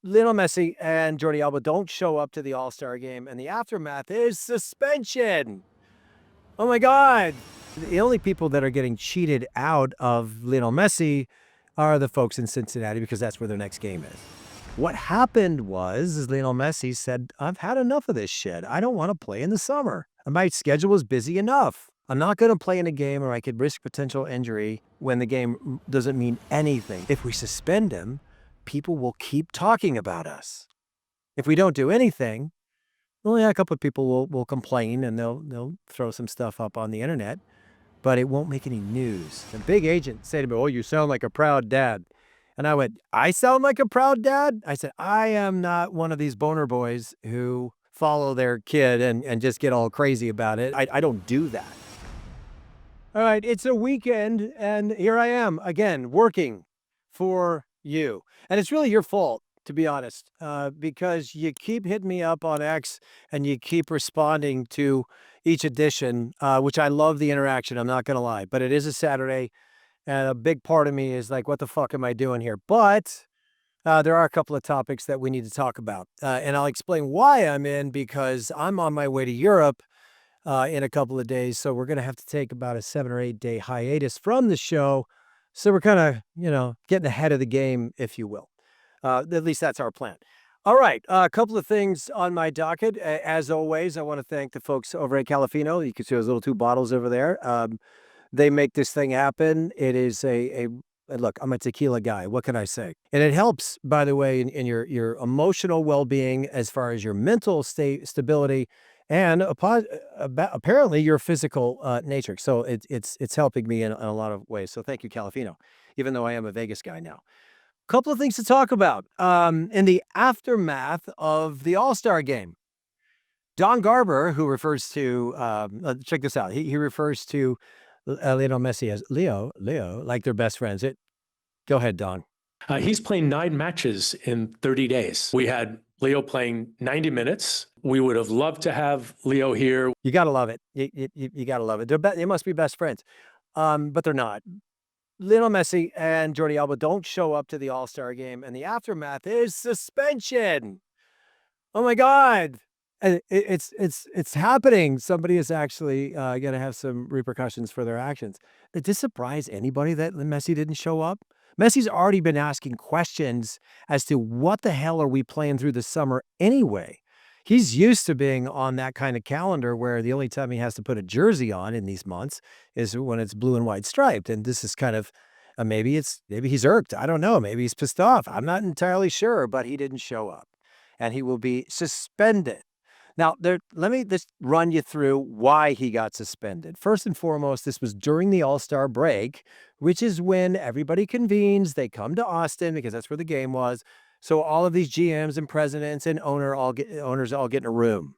Lionel Messi and Jordi Alba don't show up to the All-Star game, and the aftermath is suspension. Oh my God. The only people that are getting cheated out of Lionel Messi are the folks in Cincinnati because that's where their next game is. What happened was is Lionel Messi said, I've had enough of this shit. I don't want to play in the summer. My schedule is busy enough. I'm not going to play in a game where I could risk potential injury when the game doesn't mean anything. If we suspend him, people will keep talking about us. If we don't do anything, well, yeah, a couple of people will complain and they'll throw some stuff up on the internet, but it won't make any news. The big agent said to me, "Oh, you sound like a proud dad." And I went, "I sound like a proud dad?" I said, "I am not one of these boner boys who follow their kid and just get all crazy about it. I don't do that." All right, it's a weekend, and here I am again working for you. And it's really your fault, to be honest, because you keep hitting me up on X and you keep responding to each edition, which I love the interaction. I'm not going to lie, but it is a Saturday, and a big part of me is like, what the fuck am I doing here? But there are a couple of topics that we need to talk about, and I'll explain why I'm in because I'm on my way to Europe in a couple of days. So we're going to have to take about a 7 or 8 day hiatus from the show. So we're kind of, getting ahead of the game, if you will. At least that's our plan. All right. A couple of things on my docket. As always, I want to thank the folks over at Califino. You can see those little 2 bottles over there. They make this thing happen. It is look, I'm a tequila guy. What can I say? And it helps, by the way, in your emotional well-being as far as your mental stability and apparently your physical nature. So it's helping me in a lot of ways. So thank you, Califino, even though I am a Vegas guy now. Couple of things to talk about in the aftermath of the All-Star Game. Don Garber, who refers to, check this out. He refers to Lionel Messi as Leo, like they're best friends. Go ahead, Don. He's playing 9 matches in 30 days. We had Leo playing 90 minutes. We would have loved to have Leo here. You got to love it. You got to love it. They must be best friends, but they're not. Lionel Messi and Jordi Alba don't show up to the All-Star Game, and the aftermath is suspension. Oh my God. And it's happening. Somebody is actually going to have some repercussions for their actions. Did this surprise anybody that Messi didn't show up? Messi's already been asking questions as to what the hell are we playing through the summer anyway? He's used to being on that kind of calendar where the only time he has to put a jersey on in these months is when it's blue and white striped. And this is kind of maybe he's irked. I don't know. Maybe he's pissed off. I'm not entirely sure, but he didn't show up and he will be suspended. Now, let me just run you through why he got suspended. First and foremost, this was during the All-Star break, which is when everybody convenes. They come to Austin because that's where the game was. So all of these GMs and presidents and owners all get in a room.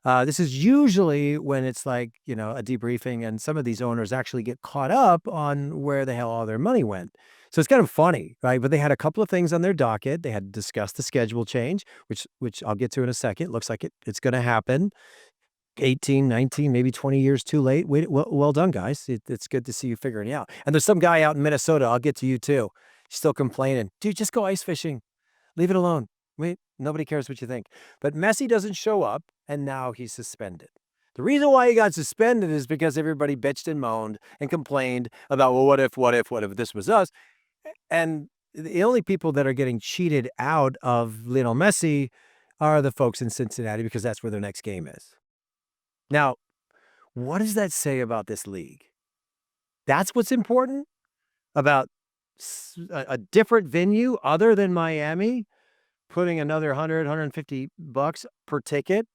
This is usually when it's like, a debriefing, and some of these owners actually get caught up on where the hell all their money went. So it's kind of funny, right? But they had a couple of things on their docket. They had to discuss the schedule change, which I'll get to in a second. Looks like it's going to happen. 18, 19, maybe 20 years too late. Well done, guys. It's good to see you figuring it out. And there's some guy out in Minnesota. I'll get to you too. Still complaining. Dude, just go ice fishing. Leave it alone. Wait, nobody cares what you think. But Messi doesn't show up, and now he's suspended. The reason why he got suspended is because everybody bitched and moaned and complained about, well, what if this was us? And the only people that are getting cheated out of Lionel Messi are the folks in Cincinnati because that's where their next game is. Now, what does that say about this league? That's what's important about a different venue other than Miami putting another $150 per ticket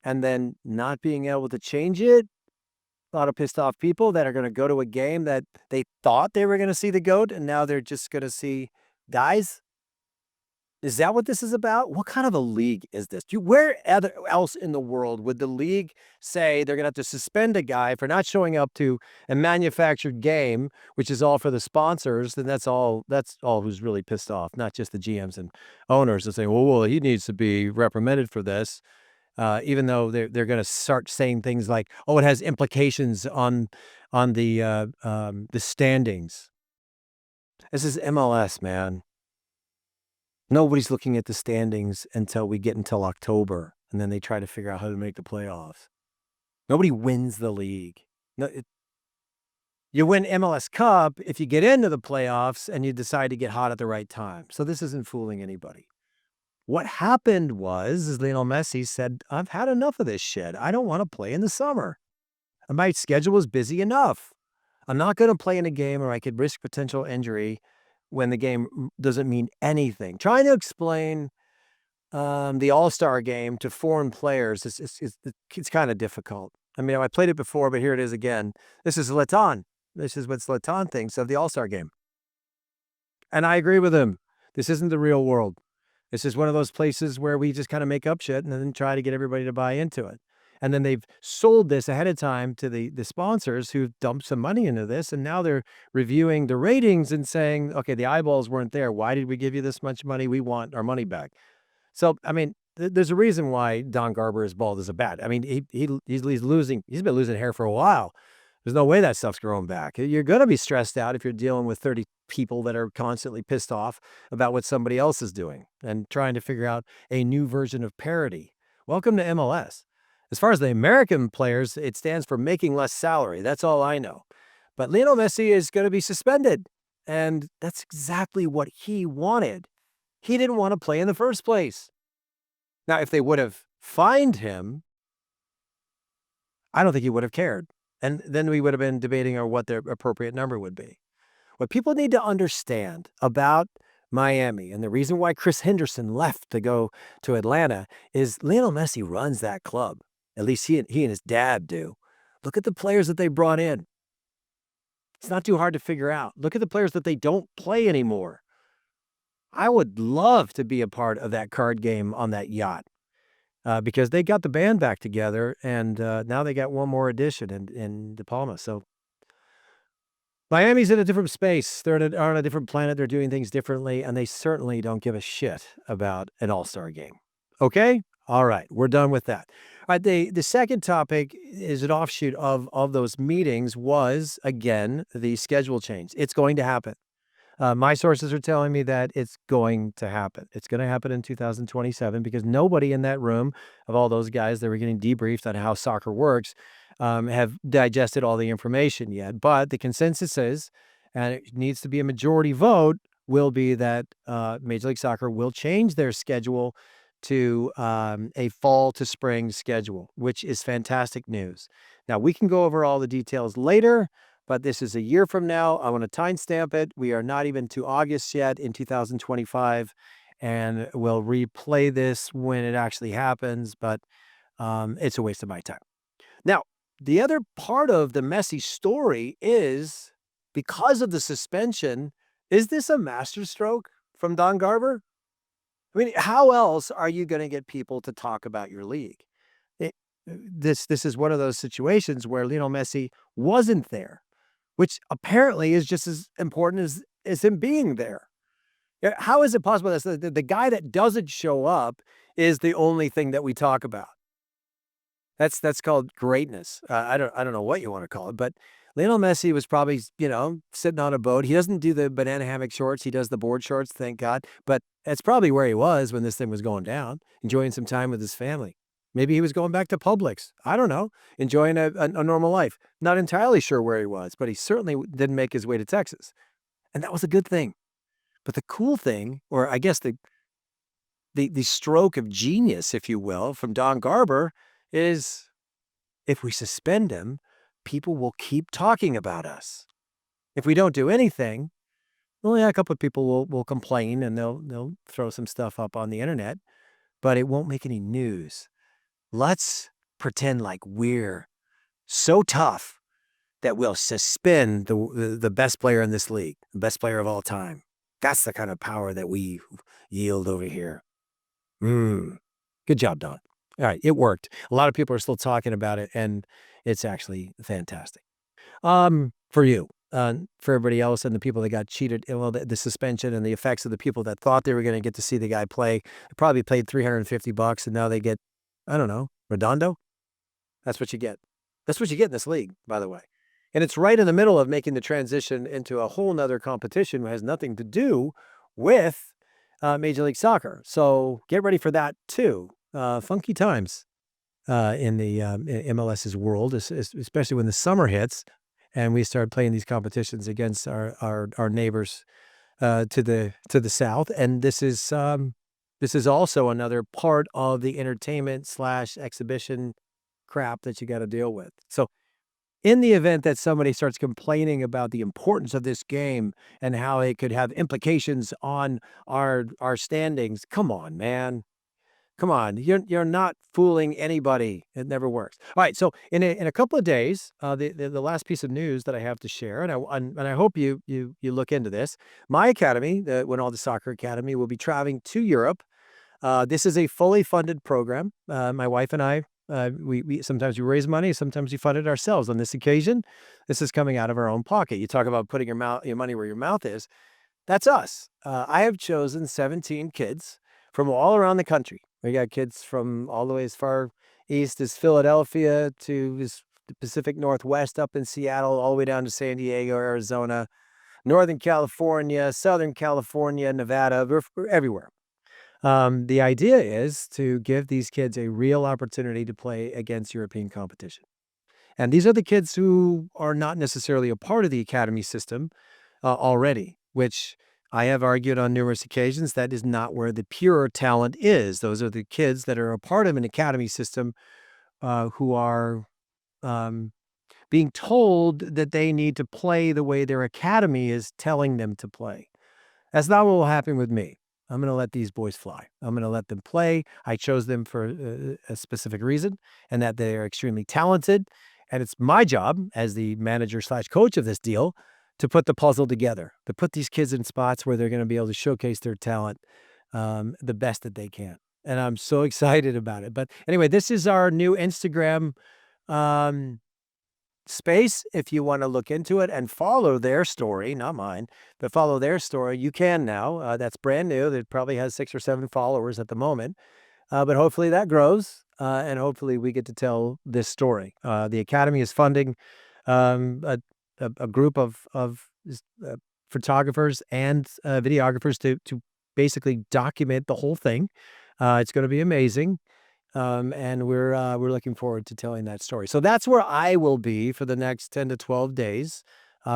and then not being able to change it. A lot of pissed off people that are going to go to a game that they thought they were going to see the GOAT, and now they're just going to see guys. Is that what this is about? What kind of a league is this? Where else in the world would the league say they're going to have to suspend a guy for not showing up to a manufactured game, which is all for the sponsors? Then that's all who's really pissed off, not just the GMs and owners that say, well, he needs to be reprimanded for this. Even though they're going to start saying things like, oh, it has implications on the standings. This is MLS, man. Nobody's looking at the standings until we get until October, and then they try to figure out how to make the playoffs. Nobody wins the league. No, you win MLS Cup if you get into the playoffs and you decide to get hot at the right time. So this isn't fooling anybody. What happened was is Lionel Messi said, I've had enough of this shit. I don't want to play in the summer. And my schedule is busy enough. I'm not going to play in a game where I could risk potential injury when the game doesn't mean anything. Trying to explain the All-Star Game to foreign players it's kind of difficult. I mean, I played it before, but here it is again. This is Zlatan. This is what Zlatan thinks of the All-Star Game. And I agree with him. This isn't the real world. This is one of those places where we just kind of make up shit and then try to get everybody to buy into it. And then they've sold this ahead of time to the sponsors who dumped some money into this. And now they're reviewing the ratings and saying, okay, the eyeballs weren't there. Why did we give you this much money? We want our money back. So, I mean, there's a reason why Don Garber is bald as a bat. I mean, he's losing, he's been losing hair for a while. There's no way that stuff's growing back. You're going to be stressed out if you're dealing with 30 people that are constantly pissed off about what somebody else is doing and trying to figure out a new version of parity. Welcome to MLS. As far as the American players, it stands for making less salary. That's all I know. But Lionel Messi is going to be suspended. And that's exactly what he wanted. He didn't want to play in the first place. Now, if they would have fined him, I don't think he would have cared. And then we would have been debating on what their appropriate number would be. What people need to understand about Miami and the reason why Chris Henderson left to go to Atlanta is Lionel Messi runs that club. At least he and his dad do. Look at the players that they brought in. It's not too hard to figure out. Look at the players that they don't play anymore. I would love to be a part of that card game on that yacht because they got the band back together and now they got one more edition in De Palma. So Miami's in a different space. They're on a different planet. They're doing things differently, and they certainly don't give a shit about an All-Star Game. Okay? All right. We're done with that. All right. The second topic is an offshoot of those meetings was, again, the schedule change. It's going to happen. My sources are telling me that it's going to happen. It's going to happen in 2027 because nobody in that room of all those guys that were getting debriefed on how soccer works have digested all the information yet. But the consensus is, and it needs to be a majority vote, will be that Major League Soccer will change their schedule to a fall to spring schedule, which is fantastic news. Now, we can go over all the details later, but this is a year from now. I want to timestamp it. We are not even to August yet in 2025, and we'll replay this when it actually happens, but it's a waste of my time. Now, the other part of the Messi story is, because of the suspension, is this a masterstroke from Don Garber? I mean, how else are you going to get people to talk about your league? This is one of those situations where Lionel Messi wasn't there, which apparently is just as important as him being there. How is it possible that the guy that doesn't show up is the only thing that we talk about? That's called greatness. I don't know what you want to call it, but Lionel Messi was probably, sitting on a boat. He doesn't do the banana hammock shorts. He does the board shorts, thank God. But that's probably where he was when this thing was going down, enjoying some time with his family. Maybe he was going back to Publix. I don't know, enjoying a normal life. Not entirely sure where he was, but he certainly didn't make his way to Texas. And that was a good thing. But the cool thing, or I guess the stroke of genius, if you will, from Don Garber is if we suspend him, people will keep talking about us. If we don't do anything, well, yeah, a couple of people will complain and they'll throw some stuff up on the internet, but it won't make any news. Let's pretend like we're so tough that we'll suspend the best player in this league, the best player of all time. That's the kind of power that we yield over here. Good job, Don. All right, it worked. A lot of people are still talking about it, and it's actually fantastic. For you, for everybody else, and the people that got cheated, well, the suspension and the effects of the people that thought they were going to get to see the guy play, probably paid $350, and now they get, I don't know, Redondo. That's what you get. That's what you get in this league, by the way. And it's right in the middle of making the transition into a whole nother competition that has nothing to do with Major League Soccer. So get ready for that too. Funky times in the MLS's world, especially when the summer hits and we start playing these competitions against our neighbors to the south. And this is also another part of the entertainment / exhibition crap that you got to deal with. So in the event that somebody starts complaining about the importance of this game and how it could have implications on our standings, come on, man. Come on, you're not fooling anybody. It never works. All right, so in a couple of days, the last piece of news that I have to share, and I hope you look into this. My academy, the Wynalda Soccer Academy, will be traveling to Europe. This is a fully funded program. My wife and I, we sometimes we raise money, sometimes we fund it ourselves. On this occasion, this is coming out of our own pocket. You talk about putting your money where your mouth is. That's us. I have chosen 17 kids from all around the country. We got kids from all the way as far east as Philadelphia to the Pacific Northwest up in Seattle, all the way down to San Diego, Arizona, Northern California, Southern California, Nevada. We're everywhere. The idea is to give these kids a real opportunity to play against European competition. And these are the kids who are not necessarily a part of the academy system already, which I have argued on numerous occasions that is not where the pure talent is. Those are the kids that are a part of an academy system who are being told that they need to play the way their academy is telling them to play. That's not what will happen with me. I'm going to let these boys fly. I'm going to let them play. I chose them for a specific reason, and that they are extremely talented. And it's my job as the manager / coach of this deal to put the puzzle together, to put these kids in spots where they're going to be able to showcase their talent the best that they can. And I'm so excited about it. But anyway, this is our new Instagram space. If you want to look into it and follow their story, not mine, but follow their story, you can now. That's brand new. It probably has 6 or 7 followers at the moment. But hopefully that grows, and hopefully we get to tell this story. The Academy is funding a group of photographers and videographers to basically document the whole thing. It's going to be amazing, and we're looking forward to telling that story. So that's where I will be for the next 10 to 12 days.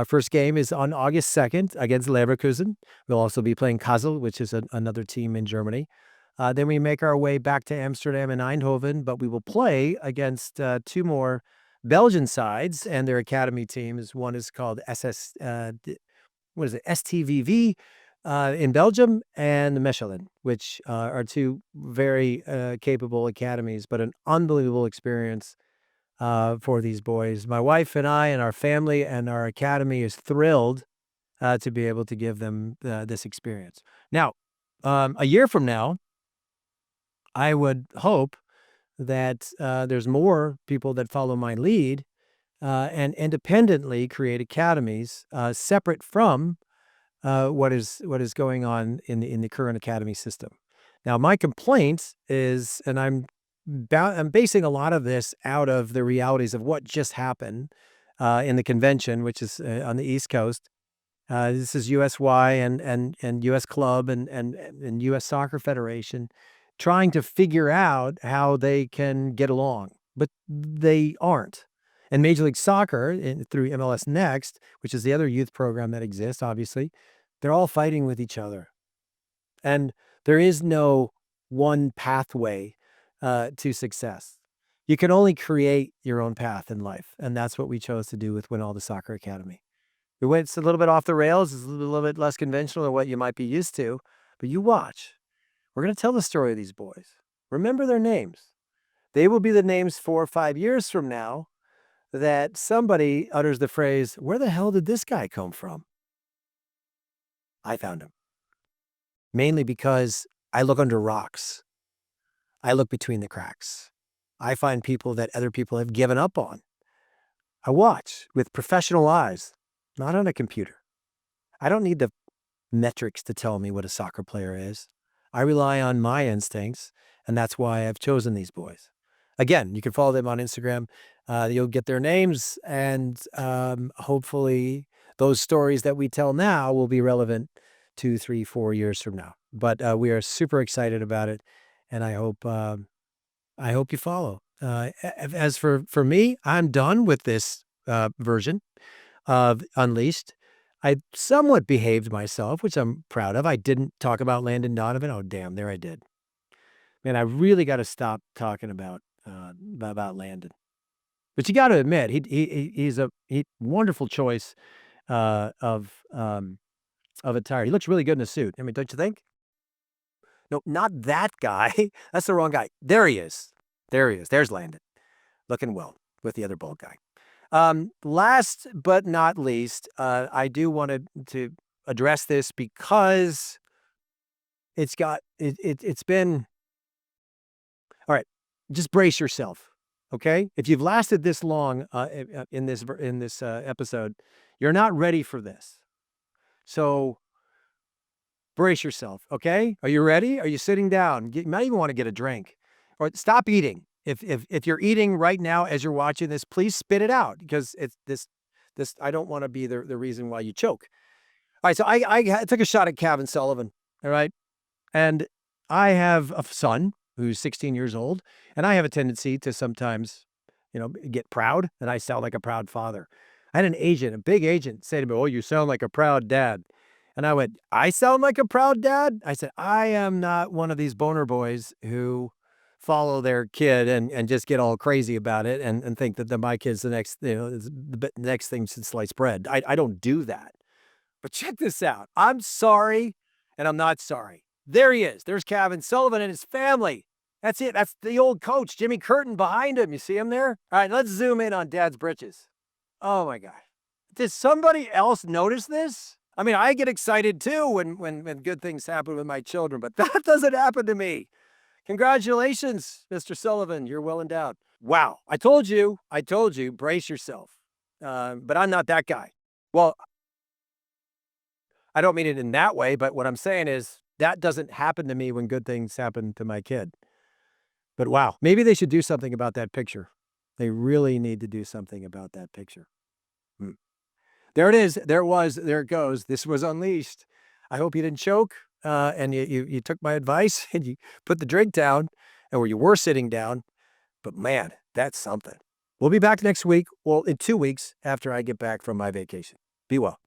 First game is on August 2nd against Leverkusen. We'll also be playing Kassel, which is another team in Germany. Then we make our way back to Amsterdam and Eindhoven, but we will play against 2 more Belgian sides and their academy teams. One is called STVV in Belgium, and the Mechelen, which are 2 very capable academies, but an unbelievable experience for these boys. My wife and I and our family and our academy is thrilled to be able to give them this experience. Now, a year from now, I would hope that there's more people that follow my lead and independently create academies separate from what is going on in the current academy system. Now, my complaint is, and I'm basing a lot of this out of the realities of what just happened in the convention, which is on the East Coast. This is USY and US Club and US Soccer Federation trying to figure out how they can get along, but they aren't. And Major League Soccer, through MLS Next, which is the other youth program that exists, obviously, they're all fighting with each other. And there is no one pathway to success. You can only create your own path in life. And that's what we chose to do with Wynalda Soccer Academy. We went a little bit off the rails. It's a little bit less conventional than what you might be used to. But you watch. We're going to tell the story of these boys. Remember their names. They will be the names 4 or 5 years from now that somebody utters the phrase, "Where the hell did this guy come from?" I found him. Mainly because I look under rocks. I look between the cracks. I find people that other people have given up on. I watch with professional eyes, not on a computer. I don't need the metrics to tell me what a soccer player is. I rely on my instincts, and that's why I've chosen these boys. Again, you can follow them on Instagram. You'll get their names, and hopefully those stories that we tell now will be relevant 2, 3, 4 years from now. But we are super excited about it, and I hope you follow. As for me, I'm done with this version of Unleashed. I somewhat behaved myself, which I'm proud of. I didn't talk about Landon Donovan. Oh, damn, there I did. Man, I really got to stop talking about Landon. But you got to admit, he's a wonderful choice of attire. He looks really good in a suit. I mean, don't you think? No, not that guy. That's the wrong guy. There he is. There he is. There's Landon, looking well with the other bald guy. Last but not least, I do want to address this because it's been all right. Just brace yourself, okay? If you've lasted this long in this episode, you're not ready for this. So brace yourself, okay? Are you ready? Are you sitting down? You might even want to get a drink, or stop eating. If you're eating right now as you're watching this, please spit it out because it's this. I don't want to be the reason why you choke. All right, so I took a shot at Kevin Sullivan. All right, and I have a son who's 16 years old, and I have a tendency to sometimes, get proud, and I sound like a proud father. I had an agent, a big agent, say to me, "Oh, you sound like a proud dad." And I went, "I sound like a proud dad?" I said, "I am not one of these boner boys who follow their kid and just get all crazy about it and think that my kid's the next, is the next thing since sliced bread. I don't do that. But check this out. I'm sorry, and I'm not sorry. There he is. There's Kevin Sullivan and his family. That's it. That's the old coach, Jimmy Curtin, behind him. You see him there? All right, let's zoom in on Dad's britches. Oh my God. Did somebody else notice this? I mean, I get excited too when good things happen with my children, but that doesn't happen to me. Congratulations, Mr. Sullivan. You're well endowed. Wow. I told you, brace yourself. But I'm not that guy. Well, I don't mean it in that way, but what I'm saying is that doesn't happen to me when good things happen to my kid. But wow, maybe they should do something about that picture. They really need to do something about that picture. There it is. There it was. There it goes. This was Unleashed. I hope you didn't choke and you took my advice and you put the drink down and where you were sitting down. But man, that's something. We'll be back next week. Well, in 2 weeks after I get back from my vacation. Be well.